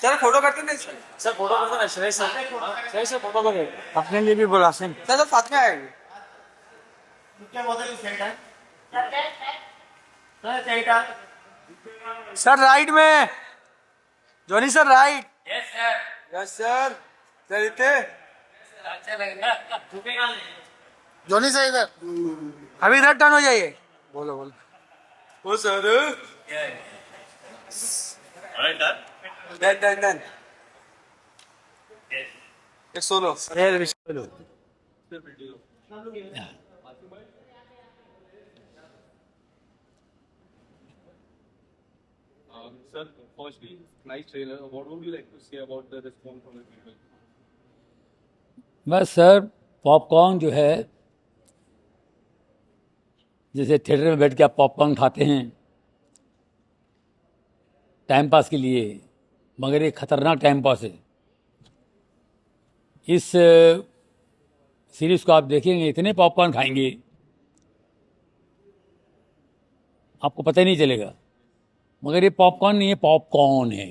Sir photo करते नहीं sir photo करते ना सर फोटो करें अपने लिए भी बोला सर साथ में आएंगे क्या बोल सर राइट में Johnny sir right yes sir sir इतने जॉनी सर इधर अभी इधर टर्न हो जाइए बोलो बोलो वो सर डन एक solo Sir, firstly, nice trailer. What would you like to say about the response from the people? बस सर पॉपकॉर्न जो है जैसे थिएटर में बैठ के आप पॉपकॉर्न खाते हैं टाइम पास के लिए, मगर ये खतरनाक टाइम पास है। इस सीरीज को आप देखेंगे, इतने पॉपकॉर्न खाएंगे आपको पता ही नहीं चलेगा। मगर ये पॉपकॉर्न नहीं है, पॉपकॉर्न है,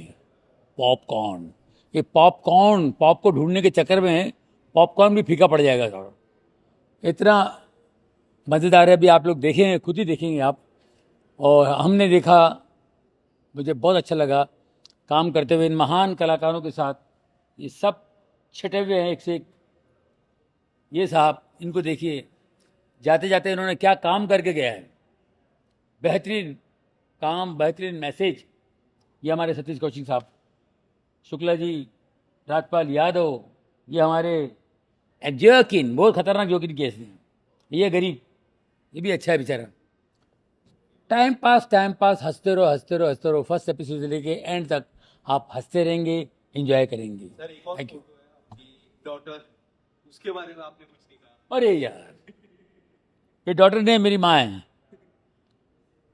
पॉपकॉर्न। ये पॉपकॉर्न, पॉप को ढूंढने के चक्कर में पॉपकॉर्न भी फीका पड़ जाएगा थोड़ा। इतना मज़ेदार है, अभी आप लोग देखेंगे, खुद ही देखेंगे आप। और हमने देखा, मुझे बहुत अच्छा लगा काम करते हुए इन महान कलाकारों के साथ। ये सब छटे हुए हैं एक से एक। ये साहब, इनको देखिए, जाते जाते इन्होंने क्या काम करके गया है। बेहतरीन काम, बेहतरीन मैसेज। ये हमारे सतीश कौशिक साहब, शुक्ला जी, राजपाल यादव, ये हमारे जोकिन, बहुत खतरनाक जोकिन केस हैं। ये गरीब, ये भी अच्छा है बेचारा। टाइम पास, हंसते रहो। फर्स्ट एपिसोड से लेके एंड तक आप हंसते रहेंगे, एंजॉय करेंगे। सर, एक और थैंक यू। डॉटर, उसके बारे में आपने कुछ नहीं कहा। अरे यार, ये डॉटर ने मेरी माँ है।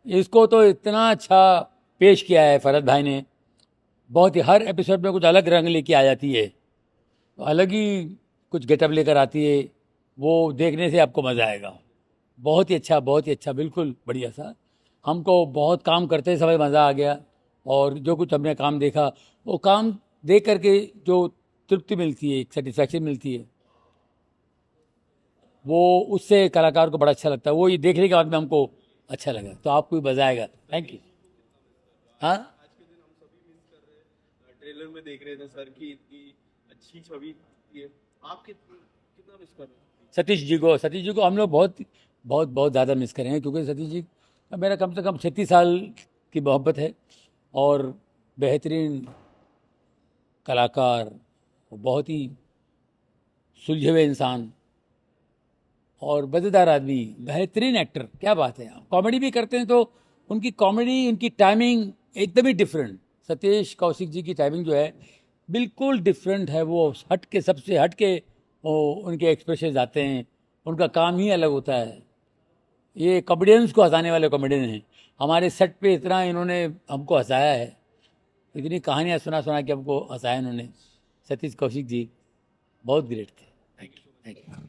इसको तो इतना अच्छा पेश किया है फरहद भाई ने, बहुत ही। हर एपिसोड में कुछ अलग रंग लेके आ जाती है, तो अलग ही कुछ गेटअप लेकर आती है। वो देखने से आपको मज़ा आएगा। बहुत ही अच्छा, बिल्कुल बढ़िया सा। हमको बहुत काम करते समय मज़ा आ गया, और जो कुछ हमने काम देखा, वो काम देख करके जो तृप्ति मिलती है, एक सेटिस्फैक्शन मिलती है, वो उससे कलाकार को बड़ा अच्छा लगता है। वो ये देखने के बाद में हमको अच्छा लगा, तो आपको भी मज़ा आएगा। Thank you. हाँ, आज के दिन हम सभी मिस कर रहे हैं। ट्रेलर में देख रहे थे सर की इतनी अच्छी छवि थी। आप कितना मिस कर रहे हैं सतीश जी को हम लोग बहुत ज़्यादा मिस करें, क्योंकि सतीश जी का मेरा कम से कम 36 साल की मोहब्बत है। और बेहतरीन कलाकार, बहुत ही सुलझे हुए इंसान और मज़ेदार आदमी, बेहतरीन एक्टर। क्या बात है। कॉमेडी भी करते हैं तो उनकी कॉमेडी, उनकी टाइमिंग एकदम ही डिफरेंट। सतीश कौशिक जी की टाइमिंग जो है बिल्कुल डिफरेंट है। वो हट के, सबसे हट के वो उनके एक्सप्रेशन आते हैं। उनका काम ही अलग होता है। ये कॉमेडियंस को हंसाने वाले कॉमेडियन हैं। हमारे सेट पे इतना इन्होंने हमको हंसाया है, इतनी कहानियाँ सुना के हमको हंसाया इन्होंने। सतीश कौशिक जी बहुत ग्रेट थे। Thank you.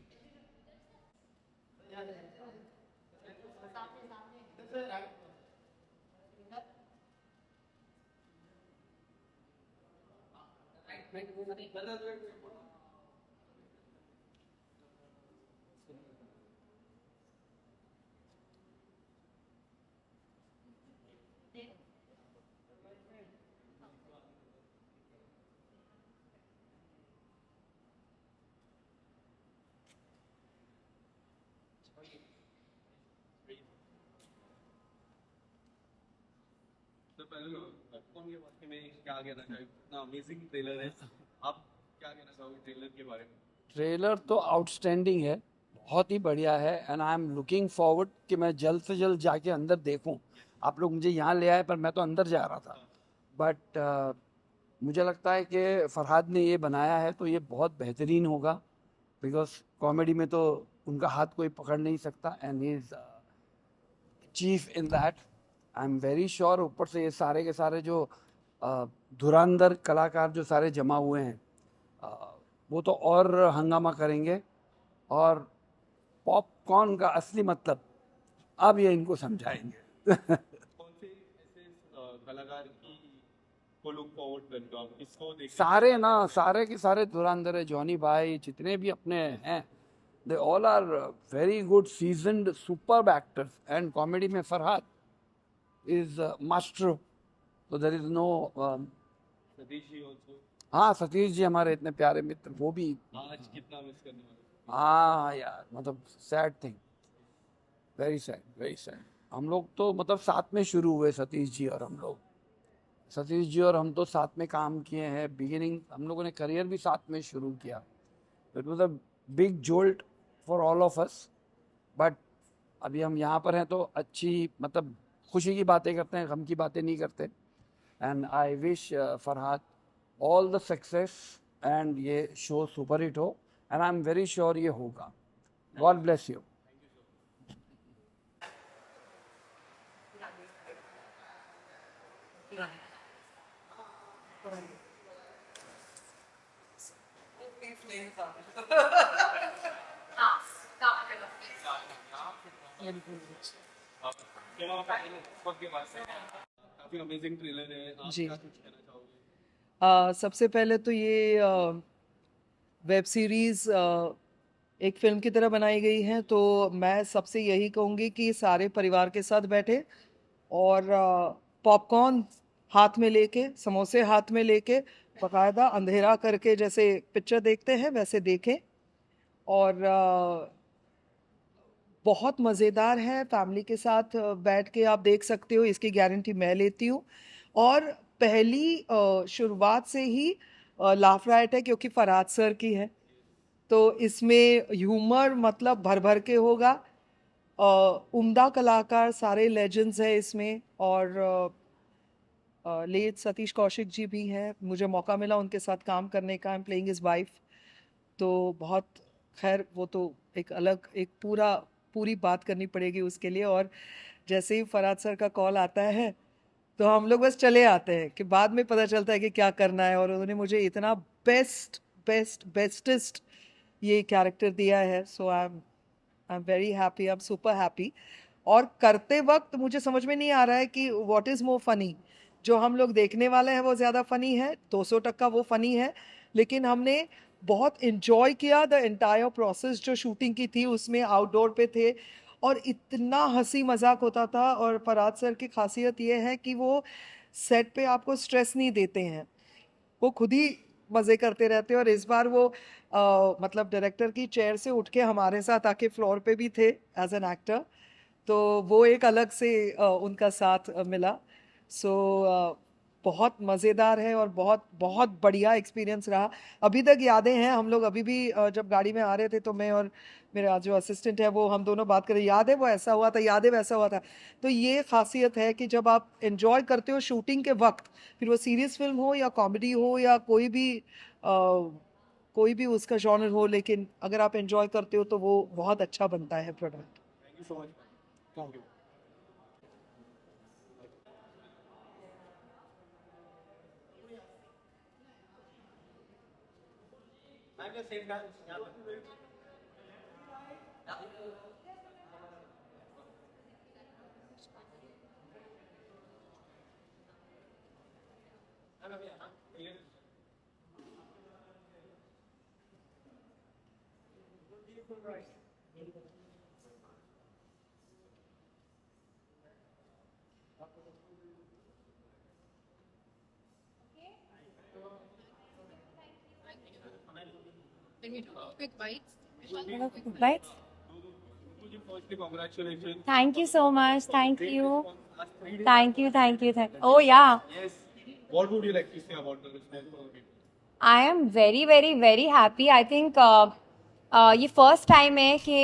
सर, पहले पॉपकॉर्न के बारे में क्या कहना चाहिए? इतना अमेजिंग ट्रेलर है, आप क्या कहना चाहोगे ट्रेलर के बारे में? ट्रेलर तो आउटस्टैंडिंग है, बहुत ही बढ़िया है। And I am looking forward कि मैं जल्द से जल्द जाके अंदर देखूं। आप लोग मुझे यहाँ ले आए, पर मैं तो अंदर जा रहा था। बट मुझे लगता है कि फरहाद ने ये बनाया है तो ये बहुत बेहतरीन होगा, बिकॉज कॉमेडी में तो उनका हाथ कोई पकड़ नहीं सकता। And he is chief in that. I am very sure. ऊपर से ये सारे के सारे जो धुरंधर कलाकार जो सारे जमा हुए हैं, वो तो और हंगामा करेंगे। और पॉप पॉपकॉर्न का असली मतलब अब ये इनको समझाएंगे। कौन से ऐसे कलाकार की को लुक फॉरवर्ड करते हो आप, किसको देख सारे ना, सारे के सारे धुरंधर है, जॉनी भाई जितने भी अपने हैं, they all are very good seasoned superb actors. And comedy में फरहाद इज मास्टर, तो there is no. Satish ji also हाँ, सतीश जी हमारे इतने प्यारे मित्र, वो भी। आज कितना मिस करने वाले? हाँ यार, मतलब sad thing, very sad, very sad. हम लोग तो मतलब साथ में शुरू हुए, सतीश जी और हम लोग, सतीश जी और हम तो साथ में काम किए हैं, बिगिनिंग हम लोगों ने करियर भी साथ में शुरू किया। It was a big jolt for all of us, but अभी हम यहाँ पर हैं तो अच्छी, मतलब खुशी की बातें करते हैं, गम की बातें नहीं करते। And I wish Farhad all the success, and ये शो सुपर हिट हो, and I am very sure ये होगा। God bless you. काफी अमेजिंग ट्रेलर है, आप जी। क्या कुछ कहना चाहोगे? सबसे पहले तो ये वेब सीरीज़ एक फिल्म की तरह बनाई गई है, तो मैं सबसे यही कहूँगी कि सारे परिवार के साथ बैठे और पॉपकॉर्न हाथ में लेके, समोसे हाथ में लेके, बाकायदा अंधेरा करके जैसे पिक्चर देखते हैं वैसे देखें। और बहुत मज़ेदार है, फैमिली के साथ बैठ के आप देख सकते हो, इसकी गारंटी मैं लेती हूँ। और पहली शुरुआत से ही लाफ राइट है क्योंकि फरहाद सर की है, तो इसमें ह्यूमर मतलब भर भर के होगा। उम्दा कलाकार सारे लेजेंड्स हैं इसमें, और लेट सतीश कौशिक जी भी हैं, मुझे मौका मिला उनके साथ काम करने का, I am playing his wife, तो बहुत, खैर वो तो एक अलग, एक पूरी बात करनी पड़ेगी उसके लिए। और जैसे ही फरहाद सर का कॉल आता है तो हम लोग बस चले आते हैं, कि बाद में पता चलता है कि क्या करना है। और उन्होंने मुझे इतना बेस्टेस्ट ये कैरेक्टर दिया है, so I am very happy, I am super happy. और करते वक्त मुझे समझ में नहीं आ रहा है कि व्हाट इज़ मोर फनी, जो हम लोग देखने वाले हैं वो ज़्यादा फनी है, 200% वो फनी है, लेकिन हमने बहुत इन्जॉय किया द एंटायर प्रोसेस। जो शूटिंग की थी उसमें आउटडोर पे थे और इतना हंसी मजाक होता था। और फरहाद सर की खासियत ये है कि वो सेट पे आपको स्ट्रेस नहीं देते हैं, वो खुद ही मज़े करते रहते हैं। और इस बार वो मतलब डायरेक्टर की चेयर से उठ के हमारे साथ आके फ्लोर पे भी थे एज एन एक्टर, तो वो एक अलग से उनका साथ मिला। सो बहुत मज़ेदार है और बहुत बहुत बढ़िया एक्सपीरियंस रहा। अभी तक यादें हैं, हम लोग अभी भी जब गाड़ी में आ रहे थे तो मैं और मेरा जो असिस्टेंट है वो, हम दोनों बात कर रहे, याद है वो ऐसा हुआ था, याद है वैसा हुआ था। तो ये खासियत है कि जब आप एंजॉय करते हो शूटिंग के वक्त, फिर वो सीरियस फिल्म हो या कॉमेडी हो या कोई भी उसका जॉनर हो, लेकिन अगर आप एंजॉय करते हो तो वो बहुत अच्छा बनता है product. Thank you so much. Thank you. Right? Firstly, congratulations. Thank you so much. Thank you. Thank you. Thank you. Thank. Oh yeah. Yes. What would you like to say about the response from the people? I am very very very happy. I think ये first time है कि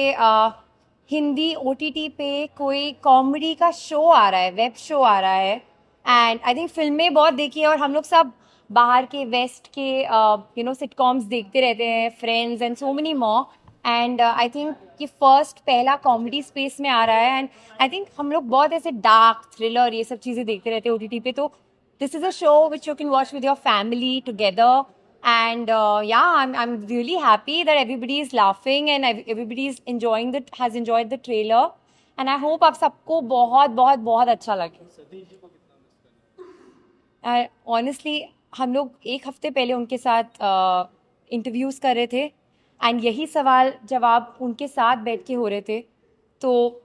Hindi OTT पे कोई comedy का show आ रहा है, web show आ रहा है। एंड आई थिंक फिल्में बहुत देखी है और हम लोग सब बाहर के वेस्ट के सिटकॉम्स देखते रहते हैं, friends and so many more. And I think कि फर्स्ट पहला कॉमेडी स्पेस में आ रहा है। एंड आई थिंक हम लोग बहुत ऐसे डार्क थ्रिलर ये सब चीज़ें देखते रहते हैं OTT पे, तो this is a show which you can watch with your family together And yeah, I'm really happy that everybody is laughing and everybody is has enjoyed the trailer. And I hope आप सबको बहुत बहुत बहुत अच्छा लगे. Honestly, हम लोग एक हफ्ते पहले उनके साथ इंटरव्यूज़ कर रहे थे एंड यही सवाल जवाब उनके साथ बैठ के हो रहे थे. तो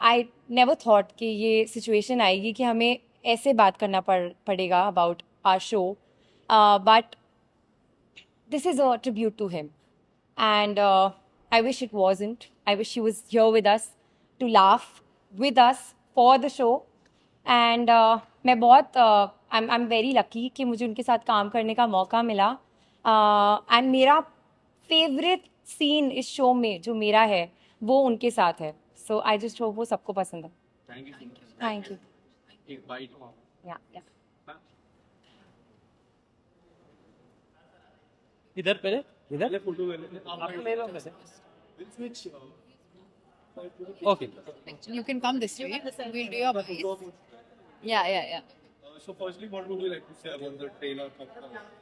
आई नेवर थॉट कि ये सिचुएशन आएगी कि हमें ऐसे बात करना पड़ेगा about our show. But this is a tribute to him, and I wish it wasn't. I wish he was here with us to laugh with us for the show. And मैं बहुत I'm very lucky कि मुझे उनके साथ काम करने का मौका मिला. And मेरा फेवरेट सीन इस शो में जो मेरा है वो उनके साथ है. So I just hope वो सबको पसंद है. Thank you. एक बाइट Yeah. इधर पहले पहले फोटो ले लेते आपको ले लो वैसे. We'll switch, Okay. You can come this way. We'll do your place. Yeah. So firstly, what would you like to say about the trailer?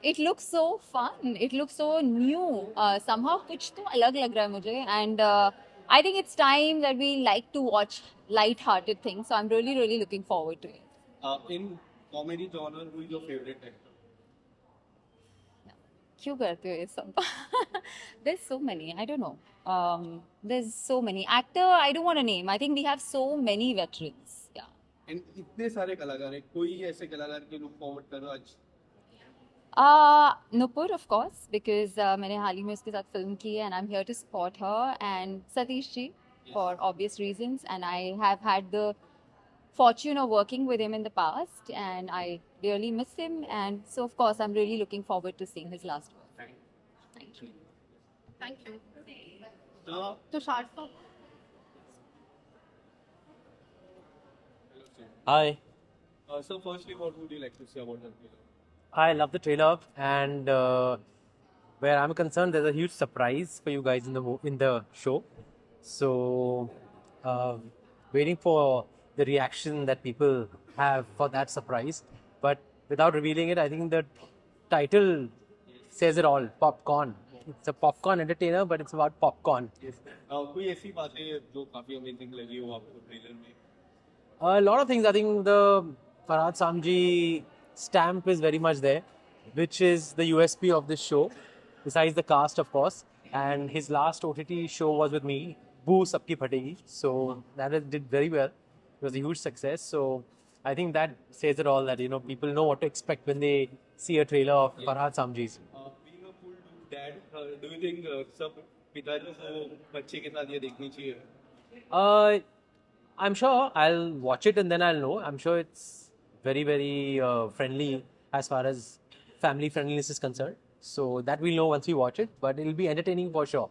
It looks so fun. It looks so new. Somehow कुछ तो अलग लग रहा है मुझे. And I think it's time that we like to watch light-hearted things. So I'm really, really looking forward to it. In comedy genre, who is your favorite actor? क्यों करते हो ये सब? There's so many. I don't know. There's so many. Actor, I don't want to name. I think we have so many veterans. Yeah. And इतने सारे कलाकार हैं, कोई ऐसे कलाकार के look forward करो आज? Nupur, of course, because मैंने हाल ही में उसके साथ फिल्म की है and I'm here to support her, and Satish ji for obvious reasons, and I have had the fortune of working with him in the past and I really miss him, and so of course I'm really looking forward to seeing his last work. Thank you. Thank you. To start for Hi, So firstly, what would you like to say about the trailer? I love the trailer, and where I'm concerned, there's a huge surprise for you guys in the show. So, waiting for the reaction that people have for that surprise. But without revealing it, I think the title says it all. Popcorn. It's a popcorn entertainer, but it's about popcorn. कोई ऐसी बातें जो काफी amazing लगी हो आपको trailer में? A lot of things. I think the Farhad Samji stamp is very much there, which is the USP of this show, besides the cast, of course. And his last OTT show was with me, Boo Sabki Phategi. So did very well. It was a huge success. So I think that says it all, that people know what to expect when they see a trailer of Farhad Samji's. Being a full dad, do you think सब पिताजी को बच्चे के साथ ये देखनी चाहिए? I'm sure I'll watch it and then I'll know. I'm sure it's very, very friendly as far as family friendliness is concerned. So that we'll know once we watch it, but it'll be entertaining for sure.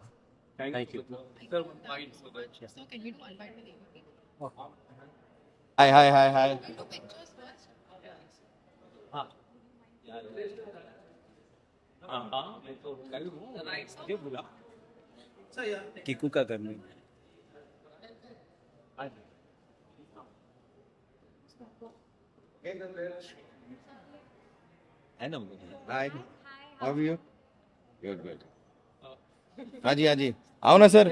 Thank you. Sir, one point so that. so can you invite me? Hi. Kiku का करने. है ना. Hi. How are you? Good. हाँ जी. आओ ना sir.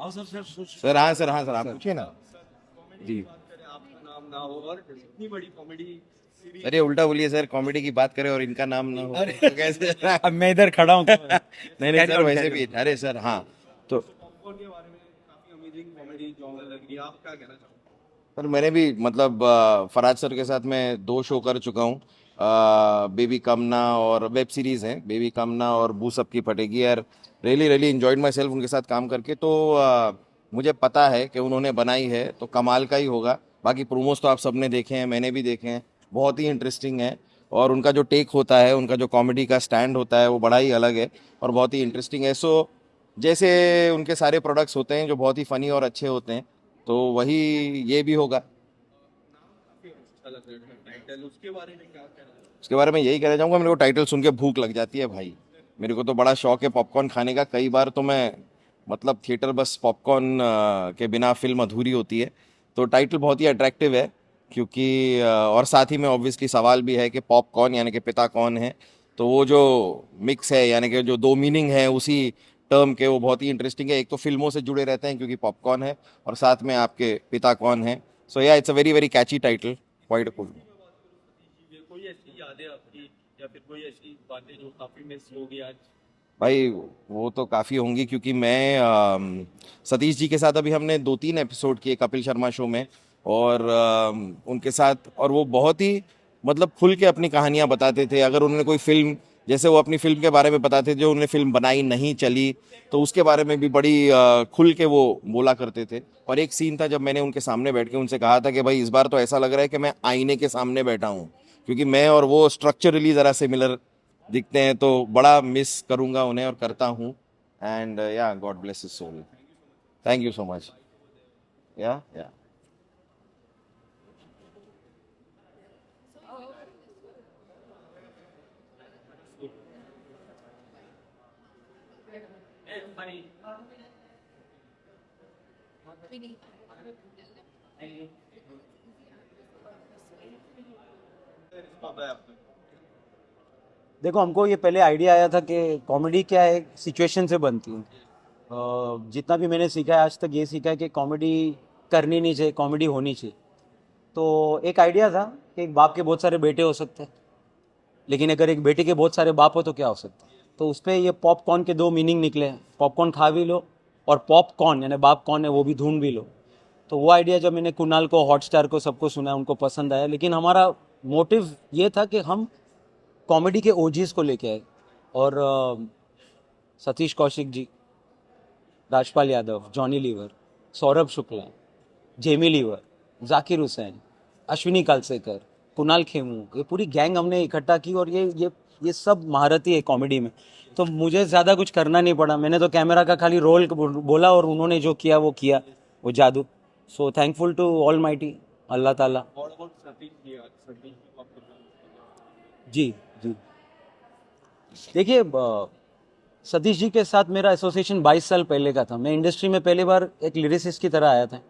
आओ sir. Sir हाँ आप पूछिए ना. जी. आपका नाम ना हो और इतनी बड़ी कॉमेडी सीरीज. अरे उल्टा बोलिए सर, कॉमेडी की बात करें और इनका नाम ना हो तो कैसे? अब मैं इधर खड़ा हूँ. नहीं सर, वैसे भी. अरे सर हाँ, तो पॉपकॉर्न के बारे में काफी अमेजिंग कॉमेडी जॉनर लग रही है, आप क्या कहना चाहोगे? सर मैंने भी मतलब फराज सर के साथ मैं 2 शो कर चुका हूँ. बेबी कामना और वेब सीरीज है बेबी कामना और बू सबकी फटेगी. यार रियली एंजॉयड माई सेल्फ उनके साथ काम करके. तो मुझे पता है कि उन्होंने बनाई है तो कमाल का ही होगा. बाकी प्रोमोस तो आप सबने देखे हैं, मैंने भी देखे हैं, बहुत ही इंटरेस्टिंग है. और उनका जो टेक होता है, उनका जो कॉमेडी का स्टैंड होता है, वो बड़ा ही अलग है और बहुत ही इंटरेस्टिंग है. सो जैसे उनके सारे प्रोडक्ट्स होते हैं जो बहुत ही फनी और अच्छे होते हैं, तो वही ये भी होगा. अच्छा लग रहा है टाइटल, उसके बारे में क्या कहना है? उसके बारे में यही कहना चाहूँगा, मेरे को टाइटल सुन के भूख लग जाती है भाई. मेरे को तो बड़ा शौक है पॉपकॉर्न खाने का. कई बार तो मैं मतलब थिएटर बस पॉपकॉर्न के बिना फिल्म अधूरी होती है. तो टाइटल बहुत ही अट्रैक्टिव है क्योंकि और साथ ही में ऑब्वियसली सवाल भी है कि पॉपकॉर्न यानी कि पिता कौन है, तो वो जो मिक्स है यानी कि जो दो मीनिंग है उसी टर्म के, वो बहुत ही इंटरेस्टिंग है। एक तो फिल्मों से जुड़े रहते हैं क्योंकि पॉपकॉर्न है, और साथ में आपके पिता कौन है। सो या it's a very very catchy title, quite cool. कोई ऐसी यादें आपकी या फिर कोई ऐसी बातें जो काफी मिस होगी आज? भाई वो तो काफ़ी होंगी, क्योंकि मैं सतीश जी के साथ अभी हमने 2-3 एपिसोड किए कपिल शर्मा शो में, और उनके साथ, और वो बहुत ही मतलब खुल के अपनी कहानियां बताते थे। अगर उन्होंने कोई फिल्म, जैसे वो अपनी फिल्म के बारे में बताते थे जो उन्होंने फिल्म बनाई नहीं चली, तो उसके बारे में भी बड़ी खुल के वो बोला करते थे। और एक सीन था जब मैंने उनके सामने बैठ के उनसे कहा था कि भाई इस बार तो ऐसा लग रहा है कि मैं आईने के सामने बैठा हूँ, क्योंकि मैं और वो स्ट्रक्चरली ज़रा सिमिलर दिखते हैं, तो बड़ा मिस करूंगा उन्हें और करता हूँ। And yeah God bless his soul. Thank you so much. Yeah देखो, हमको ये पहले आइडिया आया था कि कॉमेडी क्या है, सिचुएशन से बनती है। जितना भी मैंने सीखा है आज तक, ये सीखा है कि कॉमेडी करनी नहीं चाहिए, कॉमेडी होनी चाहिए। तो एक आइडिया था कि एक बाप के बहुत सारे बेटे हो सकते हैं, लेकिन अगर एक बेटे के बहुत सारे बाप हो तो क्या हो सकता है। तो उस पर ये पॉपकॉर्न के दो मीनिंग निकले हैं, पॉपकॉर्न खा भी लो और पॉपकॉर्न यानी बाप कौन है वो भी ढूंढ भी लो। तो वो आइडिया जब मैंने कुणाल को, हॉटस्टार को, सबको सुना, उनको पसंद आया। लेकिन हमारा मोटिव ये था कि हम कॉमेडी के ओजीज को लेके आए, और सतीश कौशिक जी, राजपाल यादव, जॉनी लीवर, सौरभ शुक्ला, जेमी लीवर, जाकिर हुसैन, अश्विनी कालसेकर, कुणाल खेमू, ये पूरी गैंग हमने इकट्ठा की, और ये सब महारथी है कॉमेडी में। तो मुझे ज़्यादा कुछ करना नहीं पड़ा, मैंने तो कैमरा का खाली रोल बोला और उन्होंने जो किया वो किया, वो जादू। So thankful to almighty Allah Taala. जी जी, देखिए, सतीश जी के साथ मेरा एसोसिएशन 22 साल पहले का था। मैं इंडस्ट्री में पहली बार एक लिरिसिस्ट की तरह आया था,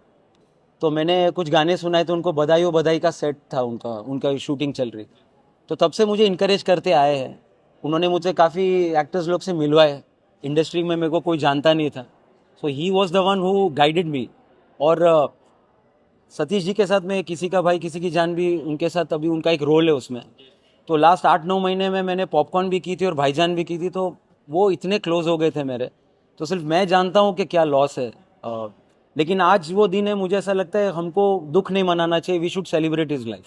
तो मैंने कुछ गाने सुनाए, तो उनको बधाई हो बधाई का सेट था, उनका शूटिंग चल रही। तो तब से मुझे इनकरेज करते आए हैं। उन्होंने मुझे काफ़ी एक्टर्स लोग से मिलवाए, इंडस्ट्री में मेरे को कोई जानता नहीं था। So he was the one who guided me. और सतीश जी के साथ में किसी का भाई किसी की जान भी, उनके साथ अभी उनका एक रोल है उसमें। तो लास्ट 8-9 महीने में मैंने पॉपकॉर्न भी की थी और भाईजान भी की थी, तो वो इतने क्लोज हो गए थे मेरे। तो सिर्फ मैं जानता हूँ कि क्या लॉस है। लेकिन आज वो दिन है, मुझे ऐसा लगता है हमको दुख नहीं मनाना चाहिए, we should celebrate his life.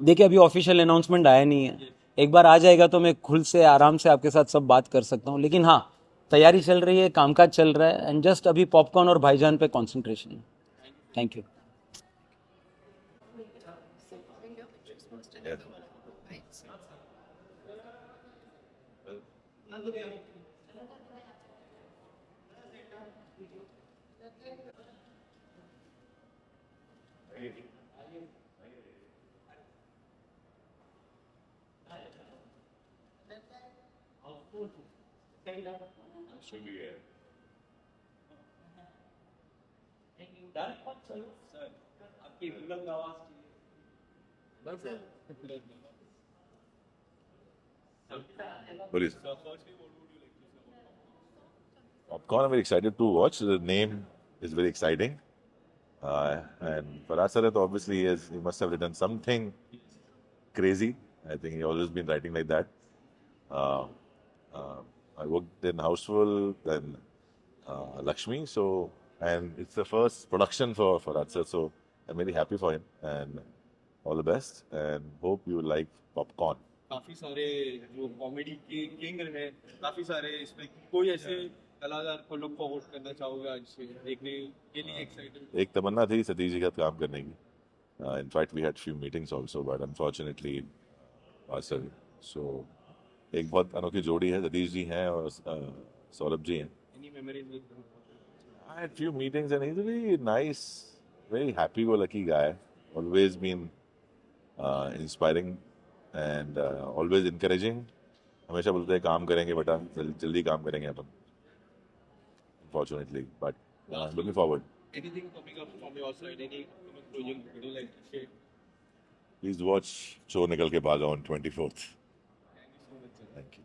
देखिए, अभी ऑफिशियल अनाउंसमेंट आया नहीं है, एक बार आ जाएगा तो मैं खुल से आराम से आपके साथ सब बात कर सकता हूँ। लेकिन हाँ, तैयारी चल रही है, कामकाज चल रहा है, एंड जस्ट अभी पॉपकॉर्न और भाईजान पे कॉन्सेंट्रेशन है। Thank you. What is Popcorn? I'm very excited to watch. The name is very exciting. And Farhad Sarat obviously he must have written something crazy. I think he always been writing like that. I worked in Houseful, then Lakshmi. So, and it's the first production for Farhad Sarat. So I'm very happy for him, and all the best. And hope you like Popcorn. काफी सारे जो comedy के king हैं, काफी सारे इसमें कोई ऐसे कलाकार को लुक फॉरवर्ड करना चाहोगे आज से देखने के लिए? एक्साइटेड एक तमन्ना थी सतीश जी के साथ काम करने की. In fact, we had few meetings also, but unfortunately, sir so एक बहुत अनोखी जोड़ी है, सतीश जी हैं और सौरभ जी हैं. Any memories with? I had few meetings and he's a very nice, very happy-go-lucky guy. Always been inspiring and always encouraging. हमेशा बोलते हैं काम करेंगे बेटा, जल्दी काम करेंगे अपन. Unfortunately, but looking forward. Anything coming up from your side? Any upcoming project would you like to share? Please watch Chor Nikal Ke Bhaga on 24th. Thank you.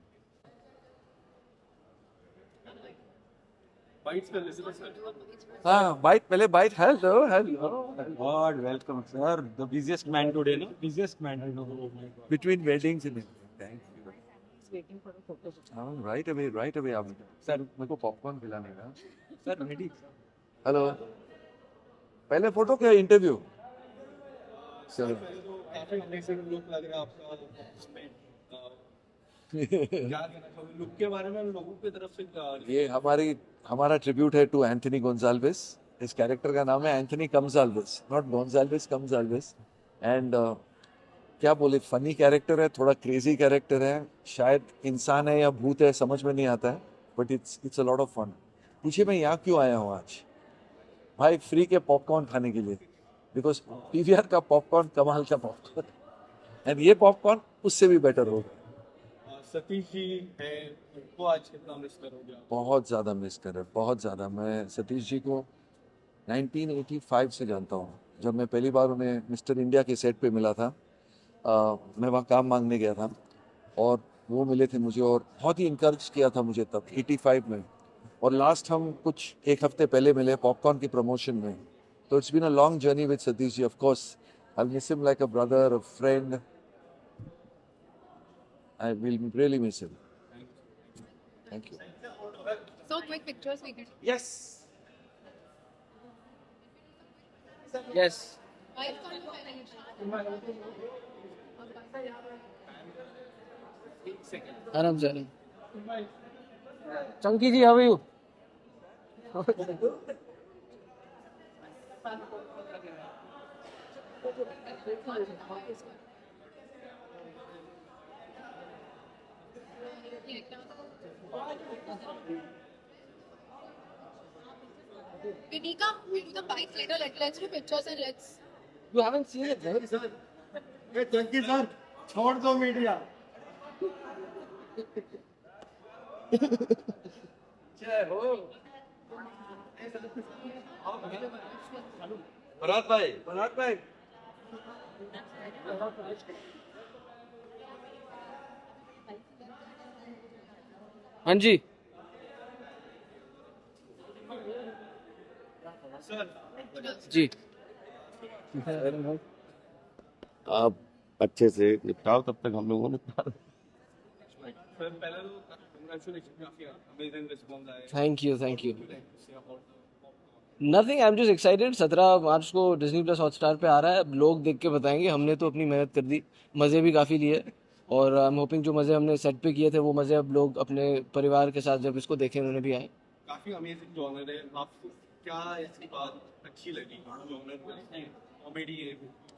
Bites कर लेते सर. हाँ बाइट पहले bite hello hello God, welcome, sir. The busiest man today, no? Business man between weddings and thank you हाँ right away आप sir मेरे को popcorn खिलाने का सर रेडी हेलो पहले फोटो क्या इंटरव्यू सर काफी अमेजिंग लुक लग रहा है आपका उसमें. क्या कहना चाहोगे लुक के बारे में लोगों की तरफ से ये हमारा ट्रिब्यूट है टू एंथनी गोंजाल्वेस इस कैरेक्टर का नाम है एंथनी कम्साल्वेस नॉट गोंजाल्वेस कम्साल्वेस एंड क्या बोले फनी कैरेक्टर है थोड़ा क्रेजी कैरेक्टर है शायद इंसान है या भूत है समझ में नहीं आता है but it's a lot of fun पूछिए मैं यहाँ क्यों आया हूँ आज भाई फ्री के पॉपकॉर्न खाने के लिए बिकॉज पीवीआर का पॉपकॉर्न कमाल का पॉपकॉर्न एंड ये पॉपकॉर्न उससे भी बेटर होगा. सतीश जी है उनको आज कितना मिस करोगे आप? बहुत ज़्यादा मिस कर रहे बहुत ज़्यादा. मैं सतीश जी को 1985 से जानता हूँ जब मैं पहली बार उन्हें मिस्टर इंडिया के सेट पे मिला था. मैं वहाँ काम मांगने गया था और वो मिले थे मुझे और बहुत ही इनकरेज किया था मुझे तब 85 में और लास्ट हम कुछ एक हफ्ते पहले मिले पॉपकॉर्न की प्रमोशन में. तो it's been a long journey with Satish ji. Of course I miss him like a brother a friend. I will really miss him. Thank you. So quick pictures we get. Yes. Yes. आराम से चंकी जी, how are you? Vinika, we'll do the bites later. Let's do pictures and let's. You haven't seen it, right? ये Chunky sir छोड़ दो media. जय हो. भरत भाई. हाँ जी. जी. आप अच्छे से निपटाओ तब तक हम लोगों ने सर पहले तो congratulations काफी अमेजिंग रिस्पांस आया. Thank you. Nothing, I am just excited. 17 मार्च को डिज्नी प्लस हॉटस्टार पे आ रहा है. अब लोग देख के बताएंगे. हमने तो अपनी मेहनत कर दी, मज़े भी काफ़ी लिए और आई एम होपिंग जो मज़े हमने सेट पे किए थे वो मज़े अब लोग अपने परिवार के साथ जब इसको देखें उन्हें भी आए. काफी अमेजिंग जॉनर है. आपको क्या ऐसी बात अच्छी लगी जॉनर में? कॉमेडी है.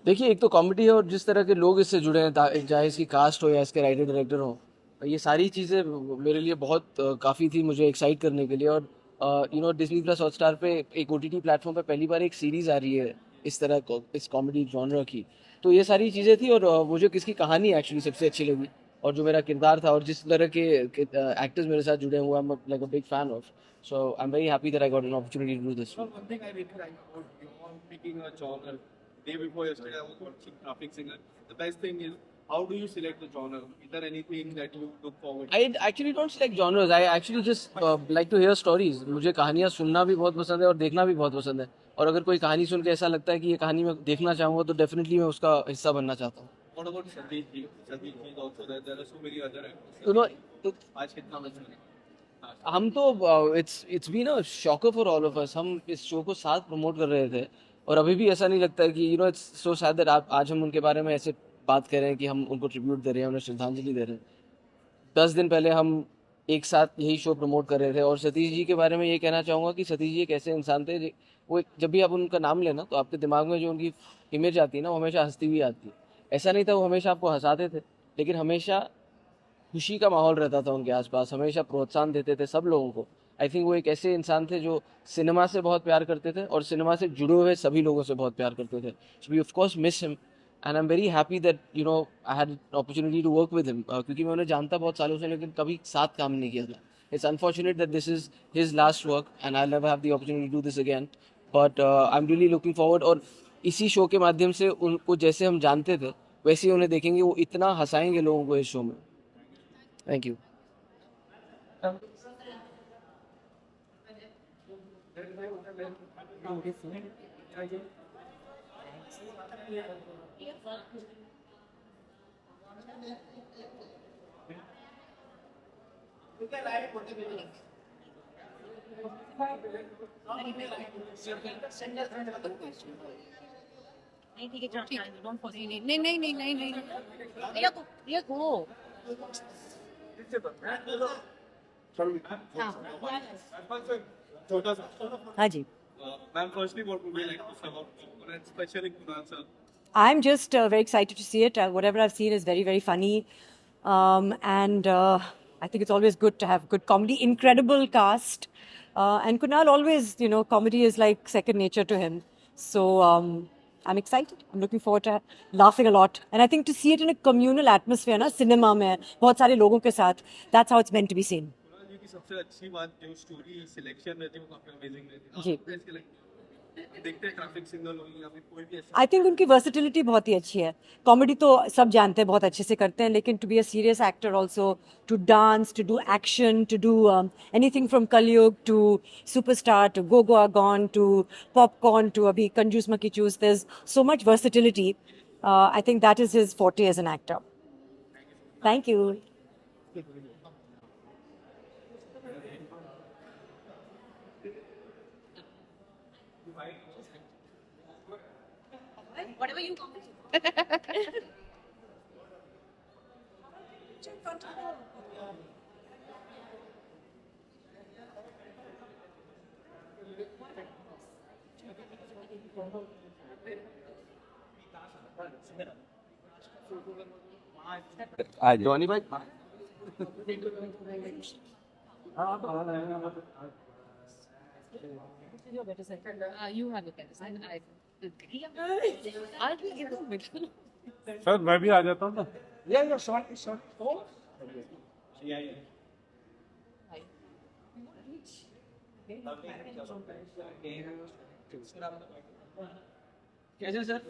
देखिए, एक तो कॉमेडी है और जिस तरह के लोग इससे जुड़े हैं, चाहे इसकी कास्ट हो या इसके राइटर डायरेक्टर हो, ये सारी चीज़ें मेरे लिए बहुत काफ़ी थी मुझे एक्साइट करने के लिए. और डिज्नी प्लस हॉटस्टार पे एक OTT प्लेटफॉर्म पे पहली बार एक सीरीज़ आ रही है इस तरह इस कॉमेडी जॉनर की. तो ये सारी चीज़ें थी और मुझे किसकी कहानी एक्चुअली सबसे अच्छी लगी और जो मेरा किरदार था और जिस तरह के एक्टर्स मेरे साथ जुड़े हुए, I am like a big fan of. So I am very happy that I got an opportunity to do this. One thing I really like about you on picking a genre. Day before yesterday, I was watching Traffic Singer. The best thing is, how do you select the genre? Is there anything that you look forward to? I actually don't select genres. I actually just like to hear stories. मुझे कहानियाँ सुनना भी बहुत पसंद है और देखना भी बहुत पसंद है. और अगर कोई कहानी सुन के ऐसा लगता है कि ये कहानी मैं देखना चाहूँगा तो डेफिनेटली मैं उसका हिस्सा बनना चाहता हूँ. What about Sadiq ji? Sadiq ji is also there. There are so many other actors. You know, आज कितना मजा आया? हम तो it's been a shocker for all of us. हम इस शो को साथ प्रमोट कर रहे थे और अभी भी ऐसा नहीं लगता है कि इट्स सो सैड दैट आज हम उनके बारे में ऐसे बात कर रहे हैं कि हम उनको ट्रिब्यूट दे रहे हैं, उन्हें श्रद्धांजलि दे रहे हैं. 10 दिन पहले हम एक साथ यही शो प्रमोट कर रहे थे. और सतीश जी के बारे में ये कहना चाहूँगा कि सतीश जी एक ऐसे इंसान थे वो जब भी आप उनका नाम लेना तो आपके दिमाग में जो उनकी इमेज आती है ना वो हमेशा हंसती हुई आती है. ऐसा नहीं था वो हमेशा आपको हंसाते थे, लेकिन हमेशा खुशी का माहौल रहता था उनके आसपास. हमेशा प्रोत्साहन देते थे सब लोगों को. आई थिंक वो एक ऐसे इंसान थे जो सिनेमा से बहुत प्यार करते थे और सिनेमा से जुड़े हुए सभी लोगों से बहुत प्यार करते थे. So we of course miss him and I am very happy that I had opportunity to work with him. क्योंकि मैं उन्हें जानता बहुत सालों से लेकिन कभी साथ काम नहीं किया था. It's unfortunate that this is his last work and I'll never have the opportunity to do this again. But I'm really looking forward. और इसी शो के माध्यम से उनको जैसे हम जानते थे वैसे ही उन्हें देखेंगे. वो इतना हंसाएंगे लोगों को इस शो में. Thank you. हाँ जी. Ma'am, firstly, what would you like to say about Kunal, and especially Kunal sir? I'm just very excited to see it. Whatever I've seen is very, very funny. And I think it's always good to have good comedy. Incredible cast. And Kunal always, comedy is like second nature to him. So I'm excited. I'm looking forward to laughing a lot. And I think to see it in a communal atmosphere, na, cinema mein, बहुत सारे लोगों के साथ, that's how it's meant to be seen. Kunal जी की सबसे अच्छी बात जो स्टोरी सिलेक्शन रहती है वो काफी अमेजिंग रहती है. जी. आपको कैसी लगती है? देखते हैं ट्रैफिक सिग्नल हो या फिर कोई भी ऐसा. आई थिंक उनकी वर्सिटिलिटी बहुत ही अच्छी है. कॉमेडी तो सब जानते हैं, बहुत अच्छे से करते हैं, लेकिन to be a serious actor also, to dance, to do action, to do anything from Kalyug to superstar to go go gone to popcorn to अभी Kanjoos Makkhichoos, there is so much versatility. I think that is his forte as an actor. Thank you. Whatever you want. Johnny भाई You have a better. I'll give you a middle. Sir मैं भी आ जाता हूँ ना. Yeah, sorry. कैसे sir?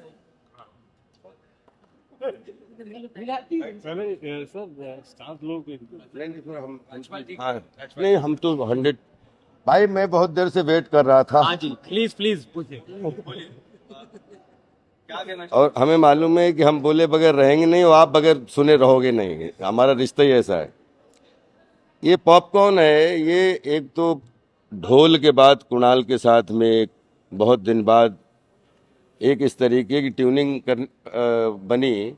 पहले sir staff लोग नहीं हम तो 100 भाई मैं बहुत देर से वेट कर रहा था. हाँ जी, प्लीज पूछिए. क्या कहना और हमें मालूम है कि हम बोले बगैर रहेंगे नहीं और आप बगैर सुने रहोगे नहीं. हमारा रिश्ता ही ऐसा है. ये पॉपकॉर्न है. ये एक तो ढोल के बाद कुणाल के साथ में एक बहुत दिन बाद एक इस तरीके की ट्यूनिंग बनी.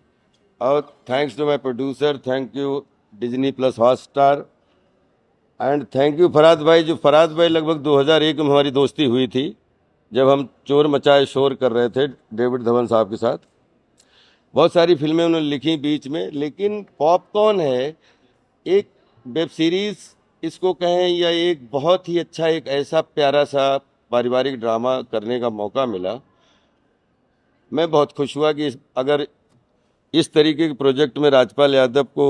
और thanks to my producer, thank you Disney plus Hotstar and thank you Farhad भाई. जो फरहाद भाई लगभग 2001 में हमारी दोस्ती हुई थी जब हम चोर मचाए शोर कर रहे थे डेविड धवन साहब के साथ. बहुत सारी फिल्में उन्होंने लिखी बीच में, लेकिन पॉपकॉर्न है एक वेब सीरीज़ इसको कहें या एक बहुत ही अच्छा एक ऐसा प्यारा सा पारिवारिक ड्रामा करने का मौका मिला. मैं बहुत खुश हुआ कि अगर इस तरीके के प्रोजेक्ट में राजपाल यादव को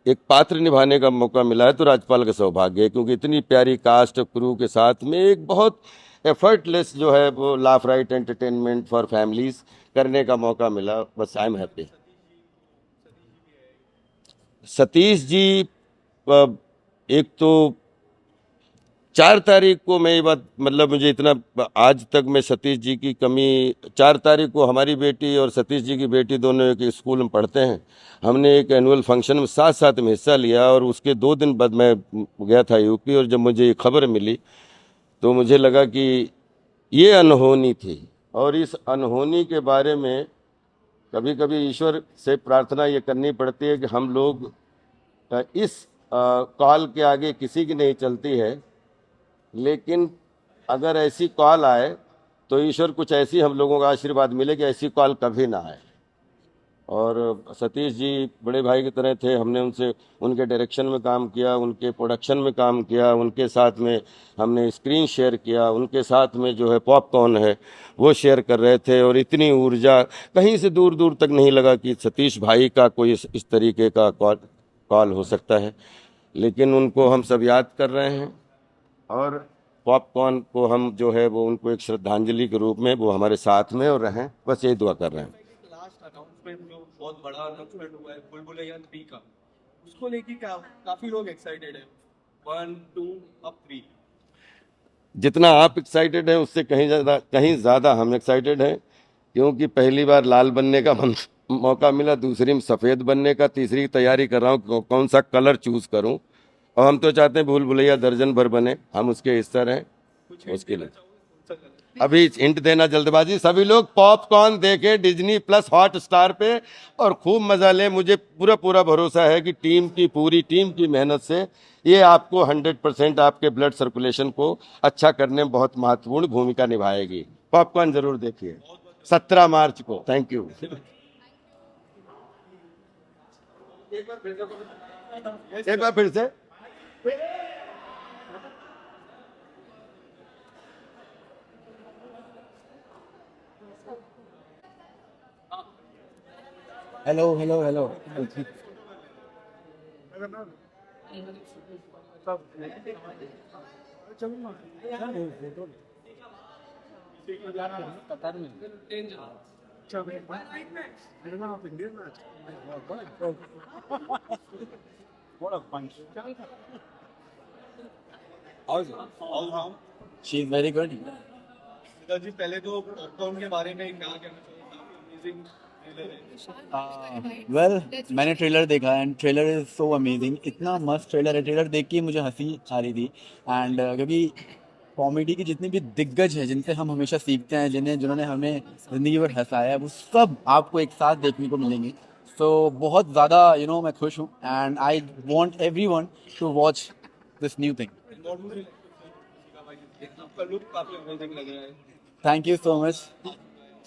एक पात्र निभाने का मौका मिला है तो राजपाल का सौभाग्य है, क्योंकि इतनी प्यारी कास्ट क्रू के साथ में एक बहुत एफर्टलेस जो है वो laugh right entertainment for families करने का मौका मिला. बस I am happy. Satish ji एक तो 4 तारीख को मैं ये बात मतलब मुझे इतना आज तक मैं सतीश जी की कमी 4 तारीख को हमारी बेटी और सतीश जी की बेटी दोनों एक स्कूल में पढ़ते हैं. हमने एक एनुअल फंक्शन में साथ में हिस्सा लिया और उसके 2 दिन बाद मैं गया था यूपी. और जब मुझे ये खबर मिली तो मुझे लगा कि ये अनहोनी थी. और इस अनहोनी के बारे में कभी कभी ईश्वर से प्रार्थना ये करनी पड़ती है कि हम लोग इस कॉल के आगे किसी की नहीं चलती है, लेकिन अगर ऐसी कॉल आए तो ईश्वर कुछ ऐसी हम लोगों का आशीर्वाद मिले कि ऐसी कॉल कभी ना आए. और सतीश जी बड़े भाई की तरह थे. हमने उनसे उनके डायरेक्शन में काम किया, उनके प्रोडक्शन में काम किया, उनके साथ में हमने स्क्रीन शेयर किया, उनके साथ में जो है पॉपकॉर्न है वो शेयर कर रहे थे. और इतनी ऊर्जा कहीं से दूर दूर तक नहीं लगा कि सतीश भाई का कोई इस तरीके का कॉल हो सकता है. लेकिन उनको हम सब याद कर रहे हैं और पॉपकॉर्न को हम जो है वो उनको एक श्रद्धांजलि के रूप में वो हमारे साथ में और रहें, बस यही दुआ कर रहे हैं। लास्ट अनाउंसमेंट जो बहुत बड़ा अनाउंसमेंट हुआ है बुलबुलैया 3 का, उसको लेके काफी लोग एक्साइटेड है। 1 2 अब 3। जितना आप एक्साइटेड हैं उससे कहीं ज़्यादा हम एक्साइटेड हैं, क्योंकि पहली बार लाल बनने का मौका मिला, दूसरी में सफ़ेद बनने का, तीसरी की तैयारी कर रहा हूँ कौन सा कलर चूज़ करूँ। और हम तो चाहते हैं भूल भुलैया दर्जन भर बने, हम उसके हिस्सा रहें। उसके लिए अभी हिंट देना जल्दबाजी, सभी लोग पॉपकॉर्न देखें डिज्नी प्लस हॉट स्टार पे और खूब मजा लें। मुझे पूरा भरोसा है कि पूरी टीम की मेहनत से ये आपको 100% आपके ब्लड सर्कुलेशन को अच्छा करने में बहुत महत्वपूर्ण भूमिका निभाएगी। पॉपकॉर्न जरूर देखिए 17 मार्च को। Thank you. एक बार फिर से hello. She is very good. जी पहले तो पॉपकॉर्न के बारे में क्या कहना चाहूँगा? अमेजिंग। वेल मैंने ट्रेलर देखा and trailer is so amazing, इतना मस्त ट्रेलर है। ट्रेलर देख के मुझे हंसी आ रही थी एंड क्योंकि कॉमेडी की जितनी भी दिग्गज हैं जिनसे हम हमेशा सीखते हैं, जिन्होंने हमें ज़िंदगी भर हंसाया है, वो सब आपको एक साथ देखने को मिलेंगे। सो बहुत ज़्यादा मैं खुश हूँ and I want everyone to watch this new thing. आपका लुक काफी अमेजिंग लग रहा है। Thank you so much.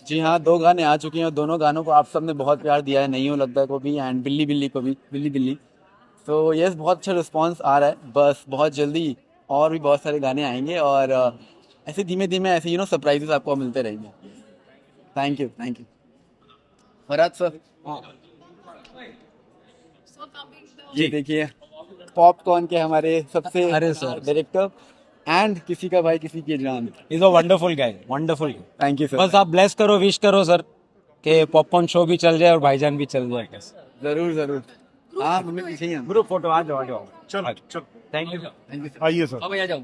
जी हाँ, 2 गाने आ चुके हैं और दोनों गानों को आप सबने बहुत प्यार दिया है, नहीं हो लगता को भी एंड बिल्ली बिल्ली को भी, बिल्ली बिल्ली। तो यस, बहुत अच्छा रिस्पांस आ रहा है। बस बहुत जल्दी और भी बहुत सारे गाने आएंगे और ऐसे धीमे धीमे ऐसे सरप्राइजेस आपको मिलते रहेंगे। Thank you. फरहाद सर, ये देखिए पॉपकॉर्न के हमारे सबसे डायरेक्टर एंड किसी का भाई किसी की जान। Is a wonderful guy, wonderful. Thank you sir. बस आप ब्लेस करो, विश करो सर कि पॉपकॉर्न शो भी चल जाए और भाईजान भी चल जाए। जरूर। हाँ, मम्मी पीछे ही हैं। ग्रुप फोटो आ जाओ। चलो। Thank you. आइए सर। अब आ जाओ।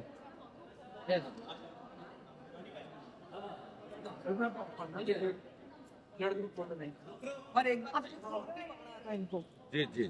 जी।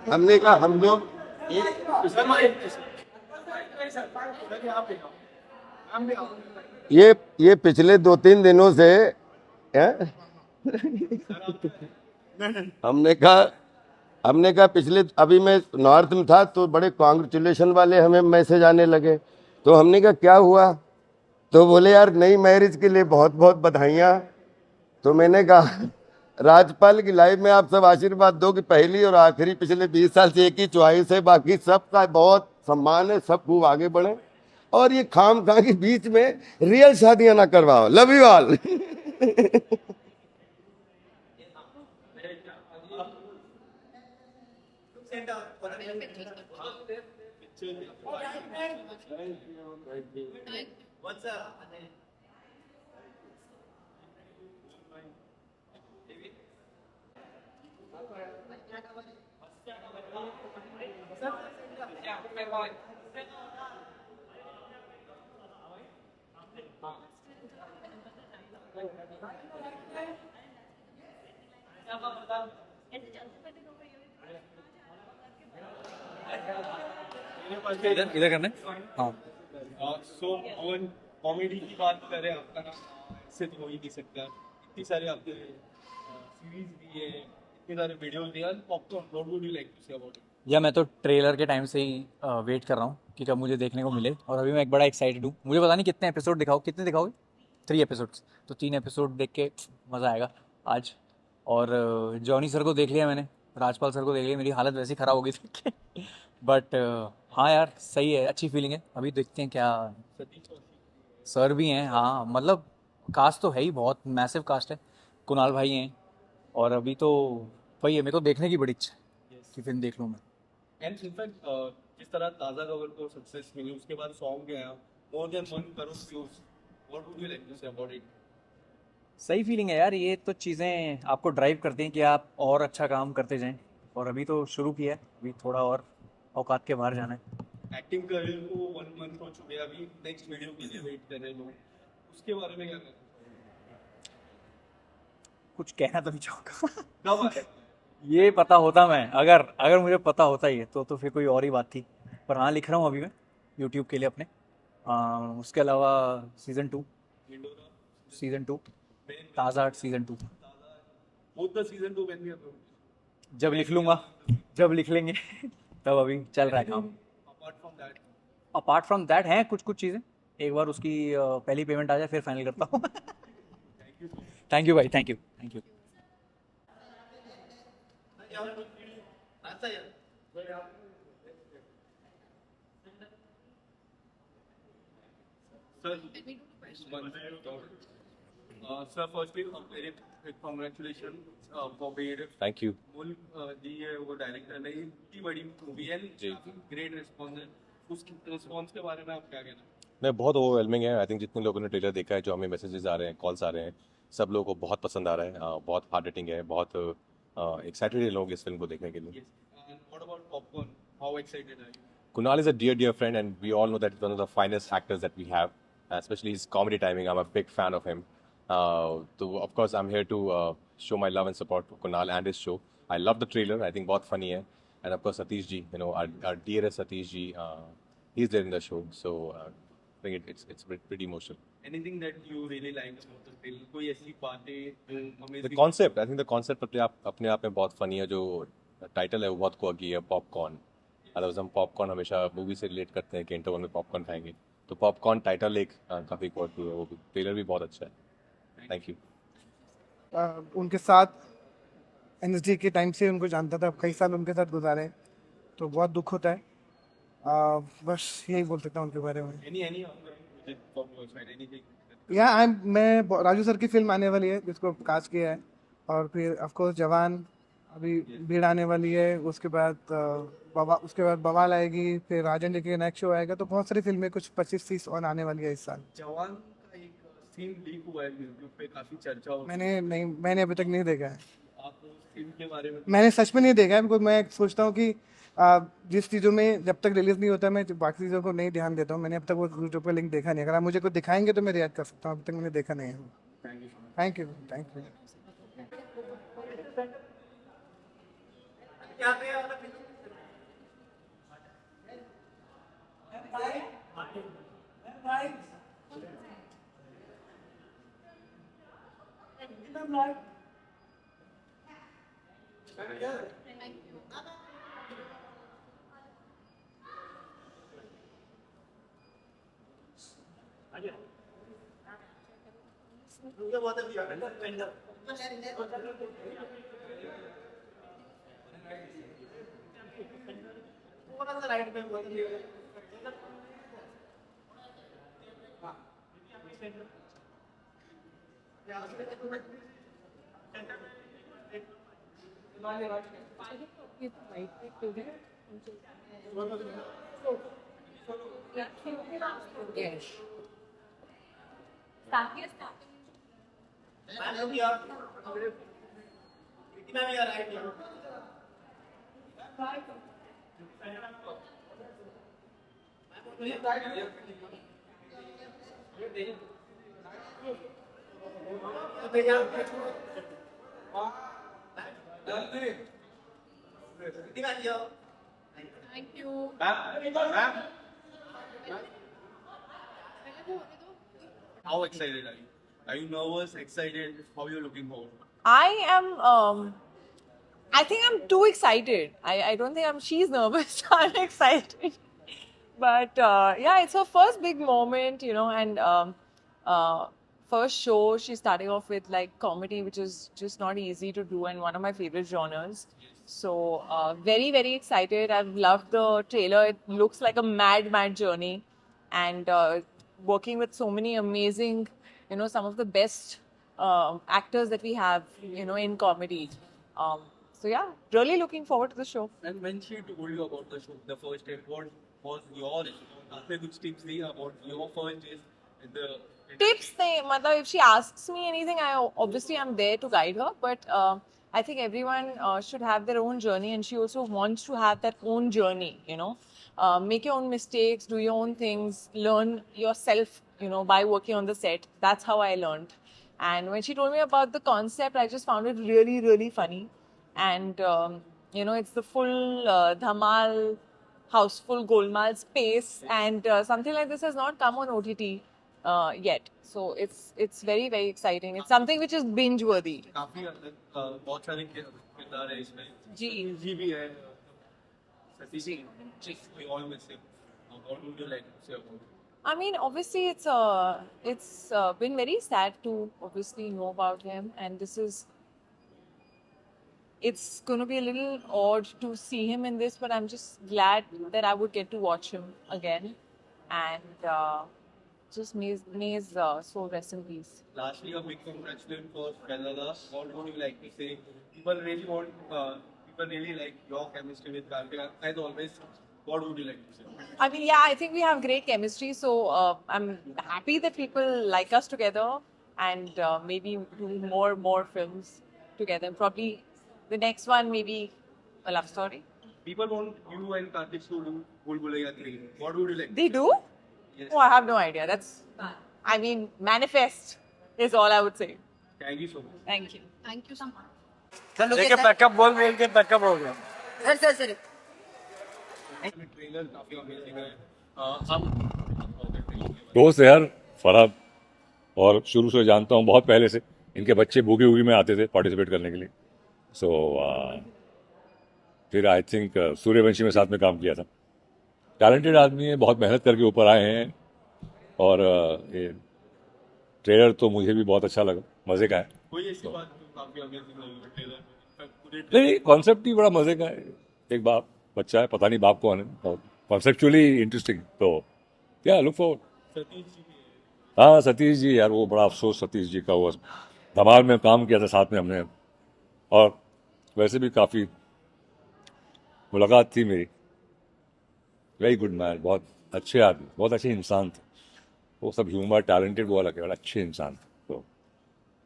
हमने कहा हम लोग ये पिछले 2-3 दिनों से हमने कहा पिछले अभी मैं नॉर्थ में था तो बड़े कांग्रेचुलेशन वाले हमें मैसेज आने लगे, तो हमने कहा क्या हुआ, तो बोले यार नई मैरिज के लिए बहुत बहुत बधाइयाँ। तो मैंने कहा राज्यपाल की लाइफ में आप सब आशीर्वाद दो कि पहली और आखिरी पिछले 20 साल से एक ही चॉइस है, बाकी सबका बहुत सम्मान है, सब खूब आगे बढ़े और ये खाम खा के बीच में रियल शादियां ना करवाओ। Love you all. What's up? इधर इधर करने हाँ सो ऑन कॉमेडी की बात करें, आपका नाम ऐसे तो हो ही नहीं सकता। इतनी सारी आपके सीरीज भी है, इतने सारे वीडियोस भी है। Popcorn, what would you like to say about it? या मैं तो ट्रेलर के टाइम से ही वेट कर रहा हूँ कि कब मुझे देखने को मिले, और अभी मैं एक बड़ा एक्साइटेड हूँ। मुझे पता नहीं कितने एपिसोड दिखाओ, कितने दिखाओगे? 3 एपिसोड्स, तो 3 एपिसोड देख के मज़ा आएगा आज। और जॉनी सर को देख लिया मैंने, राजपाल सर को देख लिया, मेरी हालत वैसी ख़राब हो गई थी बट हाँ यार सही है, अच्छी फीलिंग है। अभी देखते हैं क्या। सर भी हैं, हाँ मतलब कास्ट तो है ही, बहुत मैसिव कास्ट है। कुणाल भाई हैं, और अभी तो वही है, मेरे को देखने की बड़ी इच्छा है कि फिल्म देख लूँ मैं। एंड इनफैक्ट जिस तरह ताज़ा खबर को सक्सेस मिली, उसके बाद सॉन्ग गया more than 1 crore views, what would you like to say about it? सही फीलिंग है यार, ये तो चीज़ें आपको ड्राइव करती हैं कि आप और अच्छा काम करते जाएं। और अभी तो शुरू किया है, अभी थोड़ा और औकात के बाहर जाना है। एक्टिंग करियर को 1 मंथ हो चुके हैं, अभी नेक्स्ट वीडियो के लिए वेट कर रहे हैं लोग, उसके बारे में क्या कहना? कुछ कहना तो नहीं चाहूँगा कब आए? ये पता होता मैं, अगर मुझे पता होता ये तो फिर कोई और ही बात थी। पर हाँ, लिख रहा हूँ अभी मैं यूट्यूब के लिए अपने। उसके अलावा सीज़न 2 ताज़ा season 2 both the season 2 when we are going? जब लिख लूँगा, जब लिख लेंगे तब अभी चल रहा है काम। अपार्ट फ्रॉम दैट हैं कुछ चीज़ें, एक बार उसकी पहली पेमेंट आ जाए फिर फाइनल करता हूँ थैंक यू भाई, thank you. Sir, firstly, very big congratulations for being Thank you. मुल्क जी है वो डायरेक्टर है, इतनी बड़ी मूवी है, काफी ग्रेट रिस्पॉन्स है। उस रिस्पॉन्स के बारे में आप क्या कहना? नहीं, बहुत ओवरवेलमिंग है। आई थिंक जितने लोगों ने ट्रेलर देखा है, जो हमें मैसेजेस आ रहे हैं, कॉल्स आ रहे हैं, सब लोगों को बहुत पसंद आ रहा है। बहुत हार्ड हिटिंग है, बहुत एक्साइटेड है लोग इस फिल्म को देखने के लिए। What about popcorn? How excited are you? Kunal is a dear friend, and we all know that he's one of the finest actors that we have, especially his comedy timing. I'm a big fan of him. So of course I'm here to show my love and support for Kunal and his show. I love the trailer. I think बहुत funny है, and of course Satish ji, our dearest Satish ji, he's there in the show. So I think it's pretty emotional. Anything that you really like about the film? कोई ऐसी बातें हमें The concept, I think the concept अपने आप में बहुत funny है। जो टाइटल है वो बहुत quirky है, पॉपकॉर्न। अदरवाइज हम पॉपकॉर्न हमेशा मूवी से रिलेट करते हैं कि इंटरवल में पॉपकॉर्न खाएंगे, तो पॉपकॉर्न टाइटल एक काफ़ी quirky है, वो भी ट्रेलर भी बहुत अच्छा है। Thank you. उनके साथ एनएसडी के टाइम से उनको जानता था, कई साल उनके साथ गुजारे, तो बहुत दुख होता है। बस यही बोल सकता हूँ उनके बारे में। मैं राजू सर की फिल्म आने वाली है जिसको कास्ट किया है, और फिर ऑफकोर्स जवान, अभी भीड़ आने वाली है, उसके बाद बवाल आएगी, फिर राजन जी की नेक्स्ट शो आएगा, तो बहुत सारी फिल्में कुछ 25-30 और आने वाली है इस साल। जवान का एक सीन लीक हुआ है यूट्यूब पे, काफी चर्चा हो। मैंने अभी तक नहीं देखा है। आप उस फिल्म के बारे में? मैंने सच में नहीं देखा है, बिकॉज मैं सोचता हूँ कि जिस चीज़ों में जब तक रिलीज नहीं होता मैं बाकी चीज़ों को नहीं ध्यान देता हूँ। मैंने अब तक वो यूट्यूब पर लिंक देखा नहीं। अगर आप मुझे कुछ दिखाएंगे तो मैं रिएक्ट कर सकता हूँ, अभी तक मैंने देखा नहीं है। Thank you. Thank you. How excited are you? Are you nervous, excited? How are you looking forward? I am. I think I'm too excited. I don't think she's nervous. I'm excited. But yeah, it's her first big moment, and first show. She's starting off with like comedy, which is just not easy to do, and one of my favorite genres. So very, very excited. I've loved the trailer. It looks like a mad journey, and working with so many amazing, some of the best actors that we have, in comedy. So yeah, really looking forward to the show. And when she told you about the show, the first day, what was your आपने कुछ tips the about your first days in the Tips नहीं मतलब if she asks me anything, I'm there to guide her. But I think everyone should have their own journey, and she also wants to have that own journey. Make your own mistakes, do your own things, learn yourself. By working on the set. That's how I learned. And when she told me about the concept, I just found it really, really funny. And it's the full dhamal, houseful golmaal space, and something like this has not come on OTT yet. So it's very, very exciting. It's something which is binge worthy. काफी बहुत सारे किरदार है इसमें जी भी है Satish ji we all miss him. What would you like to say about it? I mean, obviously, it's been very sad to obviously know about him, and it's going to be a little odd to see him in this, but I'm just glad that I would get to watch him again, and just may his soul rest in peace. Lastly, a big congratulations for Kerala. What would you like to say? People really like your chemistry with Kartika. As always, what would you like to say? I mean, yeah, I think we have great chemistry, so I'm happy that people like us together, and maybe do more films together. Probably the next one, maybe a love story. People want you and Kartik to do Bhul Bhulaiya 3. What would you like? They do? Yes. Oh, I have no idea. Manifest is all I would say. Thank you so much. Thank you. Thank you so much. देखिए pack up बोल के pack up हो गया trailer काफी amazing है दोस्त है यार फरहाद और शुरू से जानता हूँ बहुत पहले से इनके बच्चे बूगी वूगी में आते थे पार्टिसिपेट करने के लिए सो फिर आई थिंक सूर्यवंशी में साथ में काम किया था टैलेंटेड आदमी है बहुत मेहनत करके ऊपर आए हैं और ये ट्रेलर तो मुझे भी बहुत अच्छा लगा मज़े का है कोई ऐसी बात जो काफी अमेजिंग लगी ट्रेलर में नहीं कॉन्सेप्ट ही बड़ा मज़े का है एक बाप बच्चा है पता नहीं बाप कौन है कॉन्सेप्चुअली इंटरेस्टिंग तो क्या लुक फॉरवर्ड सतीश जी हाँ सतीश जी यार वो बड़ा अफसोस सतीश जी का वो धमाल में काम किया था साथ में हमने और वैसे भी काफ़ी मुलाकात थी मेरी वेरी गुड मैन बहुत अच्छे आदमी बहुत अच्छे इंसान थे वो सब ह्यूमर टैलेंटेड वो अलग है बड़ा अच्छे इंसान थे तो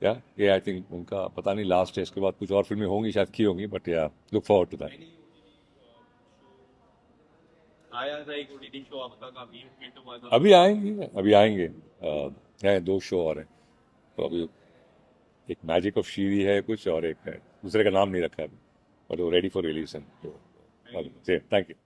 या ये आई थिंक उनका पता नहीं लास्ट है इसके बाद कुछ और फिल्में होंगी शायद की होंगी बट या लुक फॉरवर्ड टू दैट आया था एक ओटीटी शो आपका काफी हिट हुआ था अभी आएंगे हैं 2 शो और हैं तो अभी एक मैजिक ऑफ शीरी है कुछ और एक है दूसरे का नाम नहीं रखा है बट वो रेडी फॉर रिलीज है तो थैंक यू